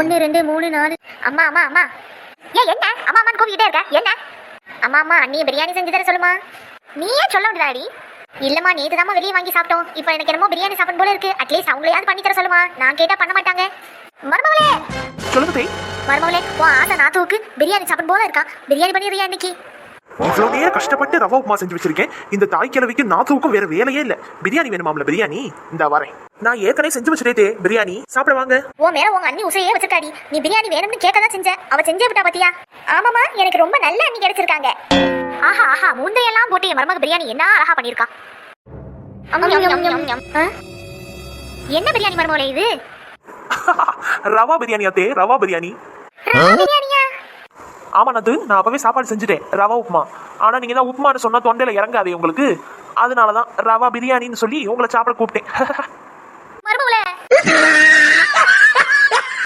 1 2 3 4. அம்மா அம்மா அம்மா. ஏன் என்ன அம்மா அம்மான்னு கூப்பிட்டே இருக்க? என்ன அம்மா அம்மா அண்ணி பிரியாணி செஞ்சு தர சொல்லுமா. நீ ஏன் சொல்ல முடியாடி? இல்லம்மா நேத்து தான் வெளியே வாங்கி சாப்பிட்டோம். இப்போ எனக்கு என்னமோ பிரியாணி சாப்பிடும் போல இருக்கு. அட்லீஸ்ட் அவங்களையாவது பண்ணி தர சொல்லுமா. நான் கேட்டா பண்ண மாட்டாங்க. மருமகளே சொல்லுங்க தே. மருமகளே உன் ஆசை நாத்துவுக்கு பிரியாணி சாப்பிடும் போல இருக்கா. பிரியாணி பண்ணிடுறியா இன்னைக்கு? இவ்வளவு நேரம் கஷ்டப்பட்டு ரவா உப்புமா செஞ்சு வச்சிருக்கேன். இந்த தாய் கிழவிக்கு நாத்துவுக்கும் வேற வேலையே இல்ல. பிரியாணி வேணுமாம்ல? பிரியாணி இந்த வரேன். நான் ஏற்கனவே செஞ்சு வச்சிட்டே பிரியாணி சாப்பிட வாங்க. ஓ மேல உங்க அண்ணி உசையே வச்சிருக்காடி. நீ பிரியாணி வேணும்னு கேட்கதான் செஞ்ச. அவ செஞ்சே விட்டா பாத்தியா? ஆமாமா எனக்கு ரொம்ப நல்ல அண்ணி கிடைச்சிருக்காங்க. ஆஹா ஆஹா முந்தையெல்லாம் போட்டு என் மருமக பிரியாணி என்ன அழகா பண்ணிருக்கா. என்ன பிரியாணி மருமகளே இது? ரவா பிரியாணி அத்தே, ரவா பிரியாணி. பிரியாணியா? ஆமா நாத்து, நான் அப்பவே சாப்பாடு செஞ்சுட்டேன். ரவா உப்புமா. ஆனா நீங்க தான் உப்புமான்னு சொன்னா தொண்டையில இறங்காதே உங்களுக்கு. அதனாலதான் ரவா பிரியாணின்னு சொல்லி உங்களை சாப்பிட கூப்பிட்டேன்.